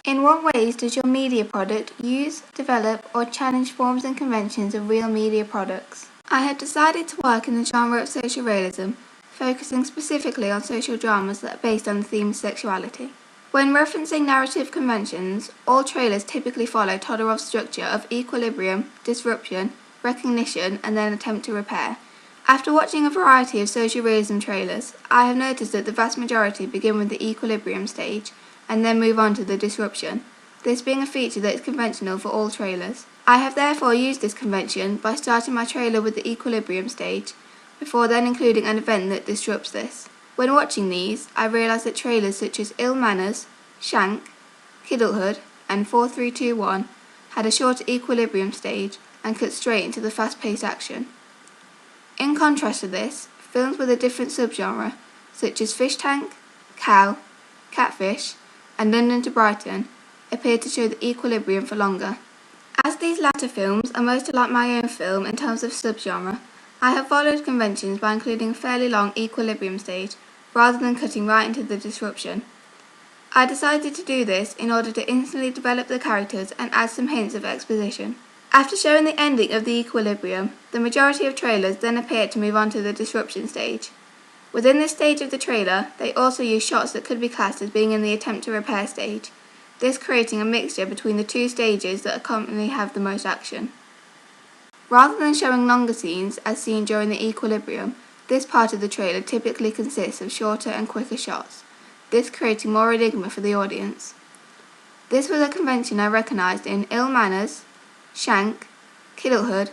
In what ways does your media product use, develop, or challenge forms and conventions of real media products? I have decided to work in the genre of social realism, focusing specifically on social dramas that are based on the theme of sexuality. When referencing narrative conventions, all trailers typically follow Todorov's structure of equilibrium, disruption, recognition, and then attempt to repair. After watching a variety of social realism trailers, I have noticed that the vast majority begin with the equilibrium stage, and then move on to the disruption, this being a feature that is conventional for all trailers. I have therefore used this convention by starting my trailer with the equilibrium stage, before then including an event that disrupts this. When watching these, I realised that trailers such as Ill Manners, Shank, Kiddlehood, and 4321 had a shorter equilibrium stage and cut straight into the fast-paced action. In contrast to this, films with a different subgenre, such as Fish Tank, Cow, Catfish, and London to Brighton, appear to show the equilibrium for longer. As these latter films are most like my own film in terms of subgenre, I have followed conventions by including a fairly long equilibrium stage, rather than cutting right into the disruption. I decided to do this in order to instantly develop the characters and add some hints of exposition. After showing the ending of the equilibrium, the majority of trailers then appear to move on to the disruption stage. Within this stage of the trailer, they also use shots that could be classed as being in the attempt to repair stage, this creating a mixture between the two stages that commonly have the most action. Rather than showing longer scenes as seen during the equilibrium, this part of the trailer typically consists of shorter and quicker shots, this creating more enigma for the audience. This was a convention I recognised in Ill Manners, Shank, Kiddlehood,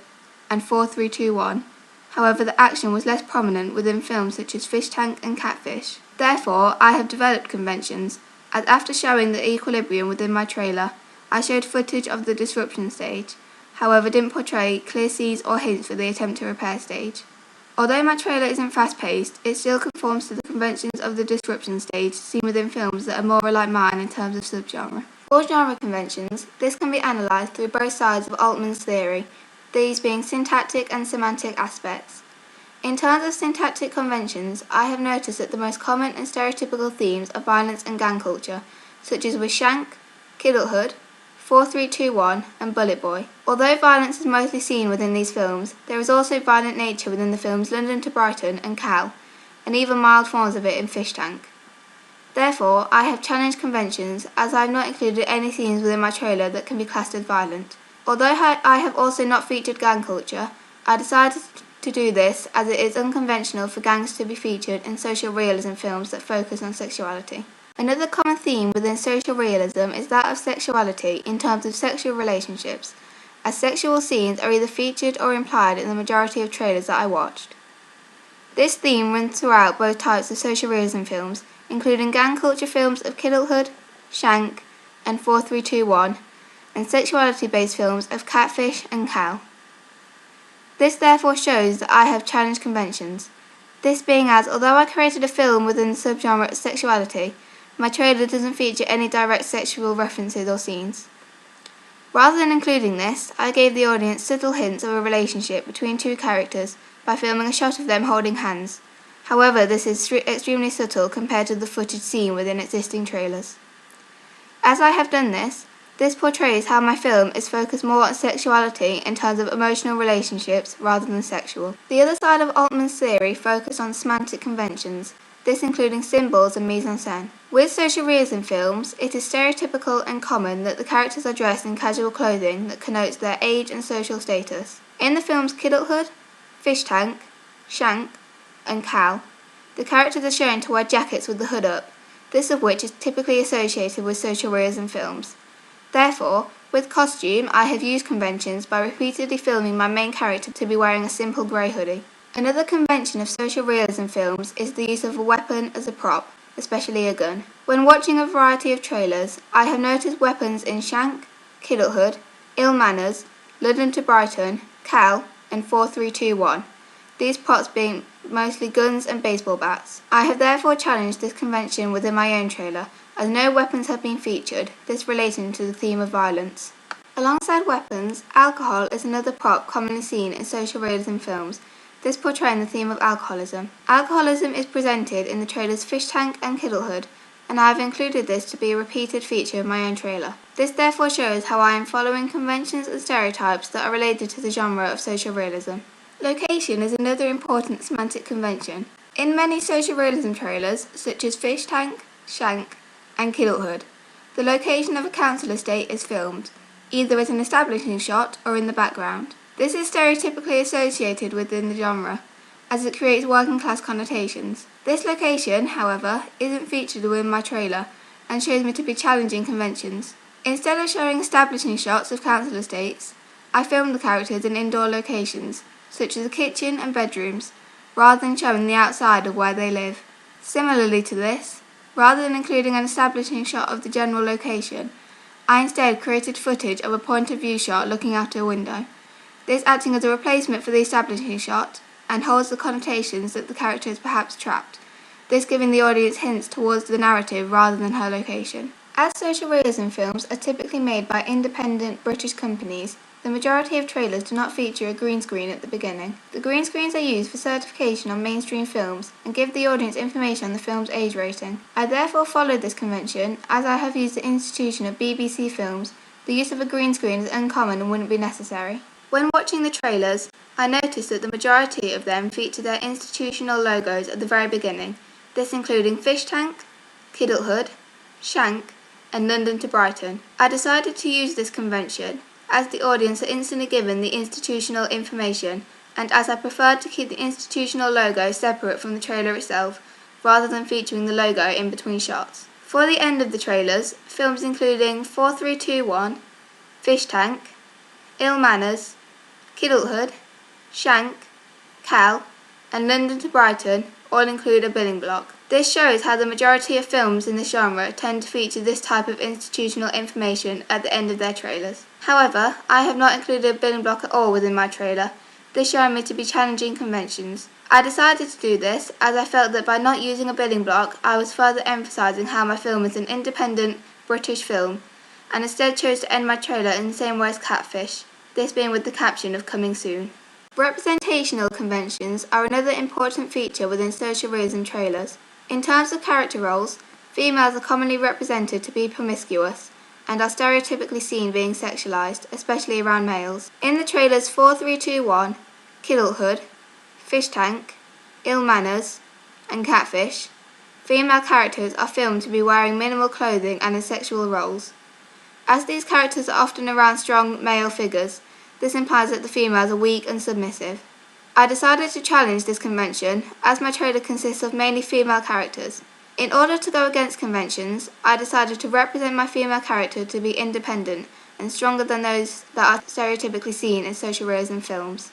and 4321. However, the action was less prominent within films such as Fish Tank and Catfish. Therefore, I have developed conventions, as after showing the equilibrium within my trailer, I showed footage of the disruption stage, however didn't portray clear scenes or hints for the attempt to repair stage. Although my trailer isn't fast-paced, it still conforms to the conventions of the disruption stage seen within films that are more like mine in terms of subgenre. For genre conventions, this can be analysed through both sides of Altman's theory, these being syntactic and semantic aspects. In terms of syntactic conventions, I have noticed that the most common and stereotypical themes are violence and gang culture, such as with Shank, Kiddlehood, 4321, and Bullet Boy. Although violence is mostly seen within these films, there is also violent nature within the films London to Brighton and Cow, and even mild forms of it in Fish Tank. Therefore, I have challenged conventions, as I have not included any scenes within my trailer that can be classed as violent. Although I have also not featured gang culture, I decided to do this as it is unconventional for gangs to be featured in social realism films that focus on sexuality. Another common theme within social realism is that of sexuality in terms of sexual relationships, as sexual scenes are either featured or implied in the majority of trailers that I watched. This theme runs throughout both types of social realism films, including gang culture films of Kiddlehood, Shank, and 4321, and sexuality-based films of Catfish and Cow. This therefore shows that I have challenged conventions, this being as, although I created a film within the subgenre of sexuality, my trailer doesn't feature any direct sexual references or scenes. Rather than including this, I gave the audience subtle hints of a relationship between two characters by filming a shot of them holding hands. However, this is extremely subtle compared to the footage seen within existing trailers. As I have done this portrays how my film is focused more on sexuality in terms of emotional relationships rather than sexual. The other side of Altman's theory focused on semantic conventions, this including symbols and mise-en-scène. With social realism films, it is stereotypical and common that the characters are dressed in casual clothing that connotes their age and social status. In the films Kiddlehood, Fish Tank, Shank, and Cow, the characters are shown to wear jackets with the hood up, this of which is typically associated with social realism films. Therefore, with costume, I have used conventions by repeatedly filming my main character to be wearing a simple grey hoodie. Another convention of social realism films is the use of a weapon as a prop, especially a gun. When watching a variety of trailers, I have noticed weapons in Shank, Kiddlehood, Ill Manners, London to Brighton, Cow, and 4321, these props being mostly guns and baseball bats. I have therefore challenged this convention within my own trailer, as no weapons have been featured, this relating to the theme of violence. Alongside weapons, alcohol is another prop commonly seen in social realism films, this portraying the theme of alcoholism. Alcoholism is presented in the trailers Fish Tank and Kiddlehood, and I have included this to be a repeated feature of my own trailer. This therefore shows how I am following conventions and stereotypes that are related to the genre of social realism. Location is another important semantic convention. In many social realism trailers, such as Fish Tank, Shank, and Kidulthood, the location of a council estate is filmed, either as an establishing shot or in the background. This is stereotypically associated within the genre, as it creates working class connotations. This location, however, isn't featured within my trailer and shows me to be challenging conventions. Instead of showing establishing shots of council estates, I filmed the characters in indoor locations, such as the kitchen and bedrooms, rather than showing the outside of where they live. Similarly to this, rather than including an establishing shot of the general location, I instead created footage of a point of view shot looking out a window, this acting as a replacement for the establishing shot and holds the connotations that the character is perhaps trapped, this giving the audience hints towards the narrative rather than her location. As social realism films are typically made by independent British companies, the majority of trailers do not feature a green screen at the beginning. The green screens are used for certification on mainstream films and give the audience information on the film's age rating. I therefore followed this convention, as I have used the institution of BBC films. The use of a green screen is uncommon and wouldn't be necessary. When watching the trailers, I noticed that the majority of them feature their institutional logos at the very beginning, this including Fish Tank, Kidulthood, Shank, and London to Brighton. I decided to use this convention as the audience are instantly given the institutional information, and as I preferred to keep the institutional logo separate from the trailer itself, rather than featuring the logo in between shots. For the end of the trailers, films including 4321, Fish Tank, Ill Manners, Kidulthood, Shank, Cal, and London to Brighton all include a billing block. This shows how the majority of films in the genre tend to feature this type of institutional information at the end of their trailers. However, I have not included a billing block at all within my trailer, this showing me to be challenging conventions. I decided to do this as I felt that by not using a billing block, I was further emphasising how my film is an independent British film, and instead chose to end my trailer in the same way as Catfish, this being with the caption of coming soon. Representational conventions are another important feature within social realism trailers. In terms of character roles, females are commonly represented to be promiscuous and are stereotypically seen being sexualized, especially around males. In the trailers 4321, Kidulthood, Fish Tank, Ill Manners, and Catfish, female characters are filmed to be wearing minimal clothing and in sexual roles. As these characters are often around strong male figures, this implies that the females are weak and submissive. I decided to challenge this convention, as my trailer consists of mainly female characters. In order to go against conventions, I decided to represent my female character to be independent and stronger than those that are stereotypically seen in social realism films.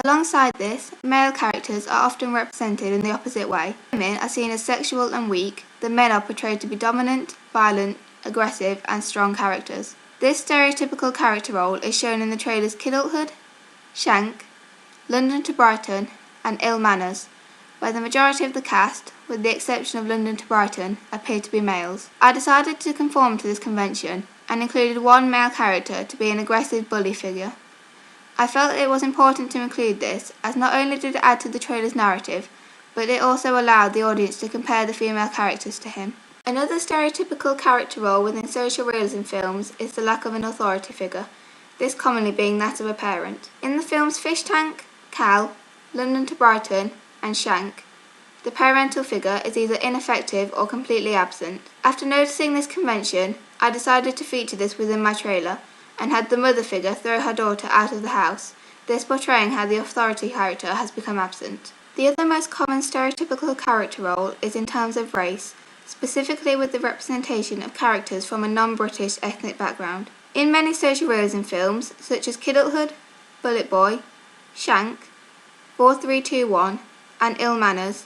Alongside this, male characters are often represented in the opposite way. Women are seen as sexual and weak, the men are portrayed to be dominant, violent, aggressive, and strong characters. This stereotypical character role is shown in the trailers Kidulthood, Shank, London to Brighton, and Ill Manners, where the majority of the cast, with the exception of London to Brighton, appear to be males. I decided to conform to this convention and included one male character to be an aggressive bully figure. I felt it was important to include this, as not only did it add to the trailer's narrative, but it also allowed the audience to compare the female characters to him. Another stereotypical character role within social realism films is the lack of an authority figure, this commonly being that of a parent. In the films Fish Tank, Cal, London to Brighton, and Shank, the parental figure is either ineffective or completely absent. After noticing this convention, I decided to feature this within my trailer, and had the mother figure throw her daughter out of the house, this portraying how the authority character has become absent. The other most common stereotypical character role is in terms of race, specifically with the representation of characters from a non-British ethnic background. In many social realism films, such as Kidulthood, Bullet Boy, Shank, 4321, and Ill Manners,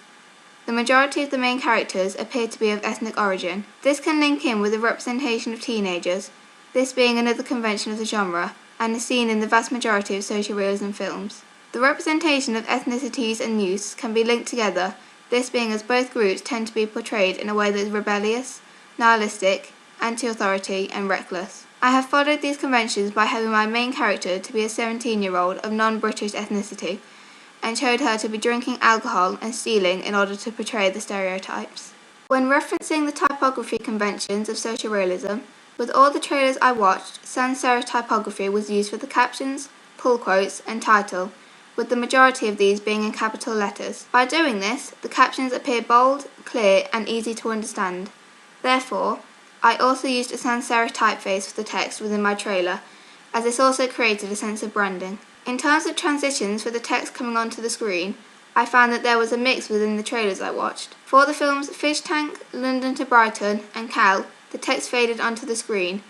the majority of the main characters appear to be of ethnic origin. This can link in with the representation of teenagers, this being another convention of the genre, and is seen in the vast majority of social realism films. The representation of ethnicities and youths can be linked together, this being as both groups tend to be portrayed in a way that is rebellious, nihilistic, anti-authority, and reckless. I have followed these conventions by having my main character to be a 17-year-old of non-British ethnicity, and showed her to be drinking alcohol and stealing in order to portray the stereotypes. When referencing the typography conventions of social realism, with all the trailers I watched, sans serif typography was used for the captions, pull quotes, and title, with the majority of these being in capital letters. By doing this, the captions appear bold, clear, and easy to understand. Therefore, I also used a sans serif typeface for the text within my trailer, as this also created a sense of branding. In terms of transitions for the text coming onto the screen, I found that there was a mix within the trailers I watched. For the films Fish Tank, London to Brighton, and Cal, the text faded onto the screen,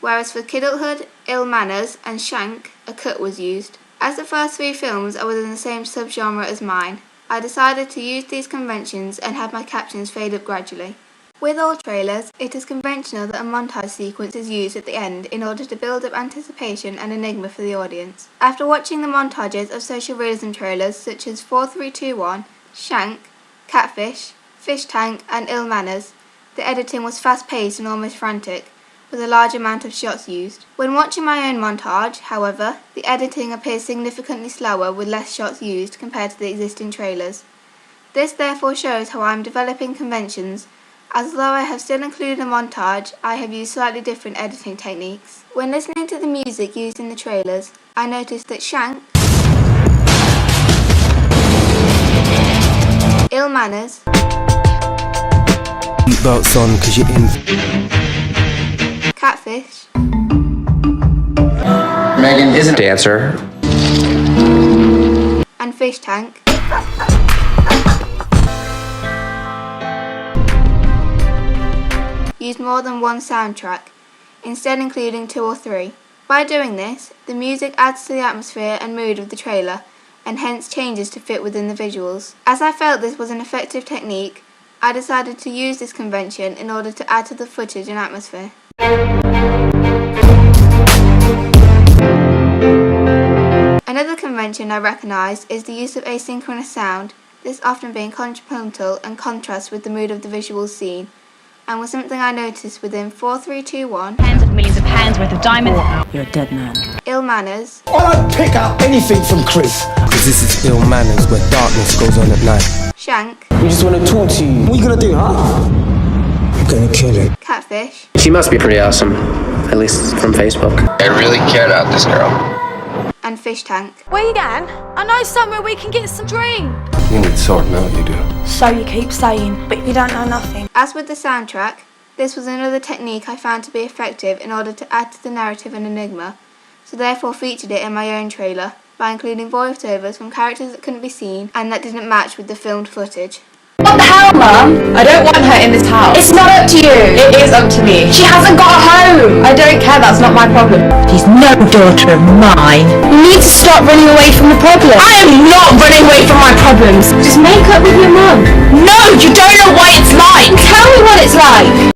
whereas for Kidulthood, Ill Manners, and Shank, a cut was used. As the first three films are within the same subgenre as mine, I decided to use these conventions and have my captions fade up gradually. With all trailers, it is conventional that a montage sequence is used at the end in order to build up anticipation and enigma for the audience. After watching the montages of social realism trailers such as 4321, Shank, Catfish, Fish Tank, and Ill Manners, the editing was fast-paced and almost frantic, with a large amount of shots used. When watching my own montage, however, the editing appears significantly slower with less shots used compared to the existing trailers. This therefore shows how I am developing conventions, as though I have still included a montage, I have used slightly different editing techniques. When listening to the music used in the trailers, I noticed that Shank, Ill Manners, Seatbelts on cause you're in. Catfish, Megan is a dancer, and Fish Tank used more than one soundtrack, instead including 2 or 3. By doing this, the music adds to the atmosphere and mood of the trailer, and hence changes to fit within the visuals. As I felt this was an effective technique, I decided to use this convention in order to add to the footage and atmosphere. Another convention I recognised is the use of asynchronous sound, this often being contrapuntal and contrasts with the mood of the visual scene, and was something I noticed within 4321, Tens of millions of pounds worth of diamonds. You're a dead man. Ill Manners, I don't pick up anything from Chris. Cause this is Ill Manners where darkness goes on at night. Shank, We just want to talk to you. What are you gonna do, huh? I'm gonna kill it. Catfish, she must be pretty awesome, at least from Facebook. I really care about this girl. and Fish Tank. Where you going? I know somewhere we can get some drink. You need sorting out, you do. So you keep saying, but you don't know nothing. As with the soundtrack, this was another technique I found to be effective in order to add to the narrative and enigma, so therefore featured it in my own trailer by including voiceovers from characters that couldn't be seen and that didn't match with the filmed footage. What the hell, Mum? I don't want her in this house. It's not up to you. It is up to me. She hasn't got a home. I don't care, that's not my problem. She's no daughter of mine. You need to stop running away from the problem. I am not running away from my problems. Just make up with your mum.